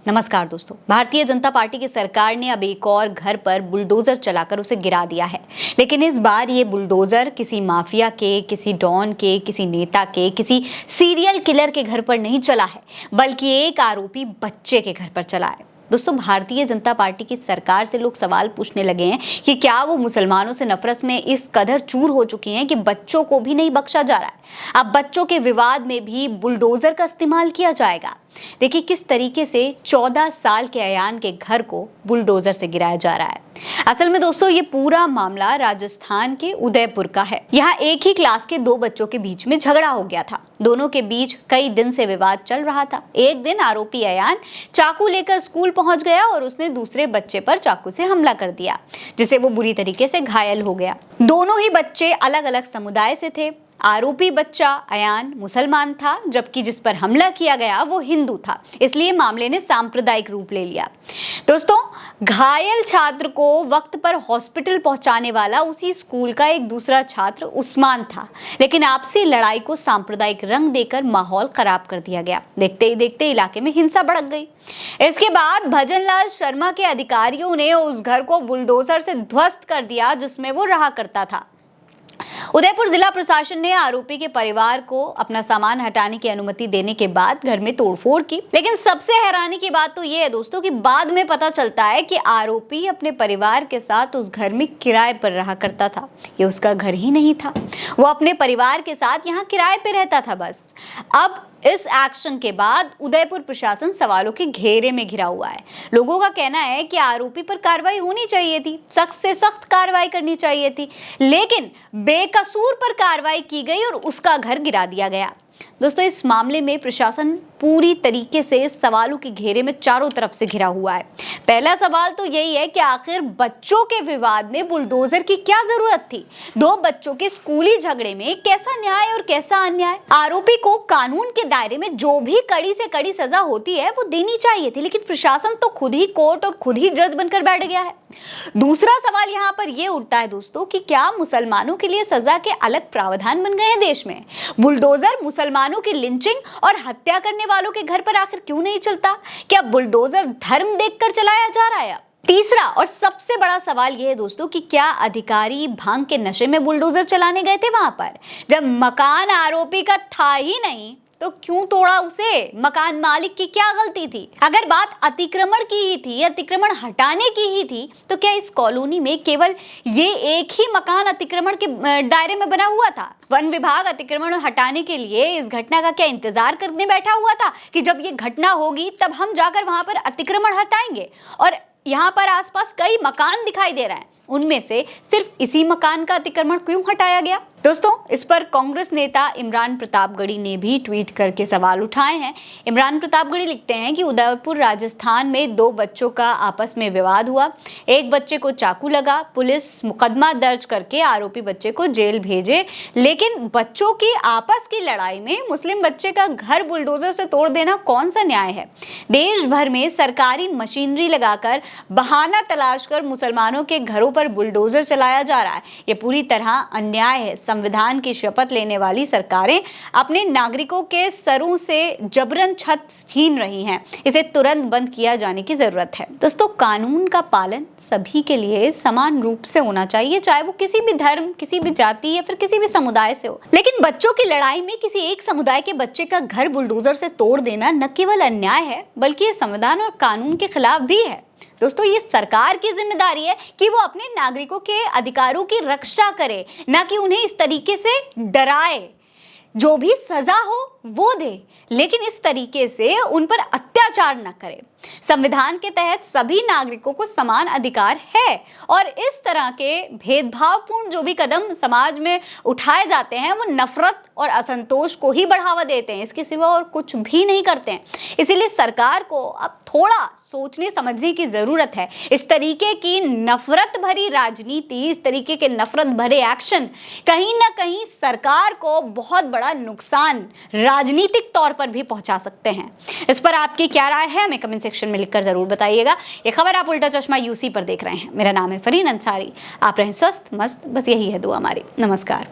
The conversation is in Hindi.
नमस्कार दोस्तों। भारतीय जनता पार्टी की सरकार ने अब एक और घर पर बुलडोजर चलाकर उसे गिरा दिया है। लेकिन इस बार ये बुलडोजर किसी माफिया के, किसी डॉन के, किसी नेता के, किसी सीरियल किलर के घर पर नहीं चला है, बल्कि एक आरोपी बच्चे के घर पर चला है। दोस्तों, भारतीय जनता पार्टी की सरकार से लोग सवाल पूछने लगे हैं कि क्या वो मुसलमानों से नफरत में इस कदर चूर हो चुकी हैं कि बच्चों को भी नहीं बख्शा जा रहा है। अब बच्चों के विवाद में भी बुलडोजर का इस्तेमाल किया जाएगा। देखिए किस तरीके से 14 साल के अयान के घर को बुलडोजर से गिराया जा रहा है। असल में दोस्तों, ये पूरा मामला राजस्थान के उदयपुर का है। यहाँ एक ही क्लास के दो बच्चों के बीच में झगड़ा हो गया था। दोनों के बीच कई दिन से विवाद चल रहा था। एक दिन आरोपी अयान चाकू लेकर स्कूल पहुंच गया और उसने दूसरे बच्चे पर चाकू से हमला कर दिया, जिससे वो बुरी तरीके से घायल हो गया। दोनों ही बच्चे अलग अलग समुदाय से थे। आरोपी बच्चा अयान मुसलमान था, जबकि जिस पर हमला किया गया वो हिंदू था। इसलिए मामले ने सांप्रदायिक रूप ले लिया। दोस्तों, घायल छात्र को वक्त पर हॉस्पिटल पहुंचाने वाला उसी स्कूल का एक दूसरा छात्र उस्मान था, लेकिन आपसी लड़ाई को सांप्रदायिक रंग देकर माहौल खराब कर दिया गया। देखते ही देखते इलाके में हिंसा भड़क गई। इसके बाद भजनलाल शर्मा के अधिकारियों ने उस घर को बुलडोजर से ध्वस्त कर दिया जिसमें वो रहा करता था। उदयपुर जिला प्रशासन ने आरोपी के परिवार को अपना सामान हटाने की अनुमति देने के बाद घर में तोड़फोड़ की। लेकिन सबसे हैरानी की बात तो ये है दोस्तों कि बाद में पता चलता है कि आरोपी अपने परिवार के साथ उस घर में किराए पर रहा करता था। ये उसका घर ही नहीं था। वो अपने परिवार के साथ यहाँ किराए पे रहता था बस। अब इस एक्शन के बाद उदयपुर प्रशासन सवालों के घेरे में घिरा हुआ है। लोगों का कहना है कि आरोपी पर कार्रवाई होनी चाहिए थी, सख्त से सख्त कार्रवाई करनी चाहिए थी, लेकिन बेकसूर पर कार्रवाई की गई और उसका घर गिरा दिया गया। दोस्तों, इस मामले में प्रशासन पूरी तरीके से सवालों के घेरे में चारों तरफ से घिरा हुआ है। पहला सवाल तो यही है कि आखिर बच्चों के विवाद में बुलडोजर की क्या जरूरत थी? दो बच्चों के स्कूली झगड़े में कैसा न्याय और कैसा अन्याय? आरोपी को कानून के दायरे में जो भी कड़ी से कड़ी सजा होती है वो देनी चाहिए थी, लेकिन प्रशासन तो खुद ही कोर्ट और खुद ही जज बनकर बैठ गया है। दूसरा सवाल यहाँ पर यह उठता है दोस्तों कि क्या मुसलमानों के लिए सजा के अलग प्रावधान बन गए हैं देश में? बुलडोजर मुसलमानों की लिंचिंग और हत्या करने वालों के घर पर आखिर क्यों नहीं चलता? क्या बुलडोजर धर्म देखकर चलाया जा रहा है? तीसरा और सबसे बड़ा सवाल यह है दोस्तों कि क्या अधिकारी भांग के नशे में बुलडोजर चलाने गए थे वहां पर? जब मकान आरोपी का था ही नहीं तो क्यों तोड़ा उसे? मकान मालिक की क्या गलती थी? अगर बात अतिक्रमण की ही थी, अतिक्रमण हटाने की ही थी, तो क्या इस कॉलोनी में केवल ये एक ही मकान अतिक्रमण के दायरे में बना हुआ था? वन विभाग अतिक्रमण हटाने के लिए इस घटना का क्या इंतजार करने बैठा हुआ था कि जब ये घटना होगी तब हम जाकर वहां पर अतिक्रमण हटाएंगे? और यहाँ पर आसपास कई मकान दिखाई दे रहे हैं, उनमें से सिर्फ इसी मकान का अतिक्रमण क्यों हटाया गया? दोस्तों, इस पर कांग्रेस नेता इमरान प्रतापगढ़ी ने भी ट्वीट करके सवाल उठाए हैं। इमरान प्रतापगढ़ी लिखते हैं कि उदयपुर राजस्थान में दो बच्चों का आपस में विवाद हुआ। एक बच्चे को चाकू लगा। पुलिस मुकदमा दर्ज करके आरोपी बच्चे को जेल भेजे, लेकिन बच्चों की आपस की लड़ाई में मुस्लिम बच्चे का घर बुलडोजर से तोड़ देना कौन सा न्याय है? देश भर में सरकारी मशीनरी लगाकर बहाना तलाश कर मुसलमानों के घरों पर बुलडोजर चलाया जा रहा है। ये पूरी तरह अन्याय है। संविधान की शपथ लेने वाली सरकारें अपने नागरिकों के सरों से जबरन छत छीन रही हैं। इसे तुरंत बंद किया जाने की जरूरत है। दोस्तों, कानून का पालन सभी के लिए समान रूप से होना चाहिए, चाहे वो किसी भी धर्म, किसी भी जाति या फिर किसी भी समुदाय से हो। लेकिन बच्चों की लड़ाई में किसी एक समुदाय के बच्चे का घर बुलडोजर से तोड़ देना न केवल अन्याय है, बल्कि ये संविधान और कानून के खिलाफ भी है। दोस्तों, ये सरकार की जिम्मेदारी है कि वो अपने नागरिकों के अधिकारों की रक्षा करे, ना कि उन्हें इस तरीके से डराए। जो भी सजा हो वो दे, लेकिन इस तरीके से उन पर अत्याचार न करे। संविधान के तहत सभी नागरिकों को समान अधिकार है और इस तरह के भेदभावपूर्ण जो भी कदम समाज में उठाए जाते हैं वो नफरत और असंतोष को ही बढ़ावा देते हैं, इसके सिवा और कुछ भी नहीं करते हैं। इसीलिए सरकार को अब थोड़ा सोचने समझने की जरूरत है। इस तरीके की नफरत भरी राजनीति, इस तरीके के नफरत भरे एक्शन कहीं ना कहीं सरकार को बहुत बड़ा नुकसान राजनीतिक तौर पर भी पहुंचा सकते हैं। इस पर आपकी क्या राय है हमें कमेंट सेक्शन में लिखकर जरूर बताइएगा। ये खबर आप उल्टा चश्मा यूसी पर देख रहे हैं। मेरा नाम है फरीन अंसारी। आप रहें स्वस्थ मस्त, बस यही है दुआ हमारी। नमस्कार।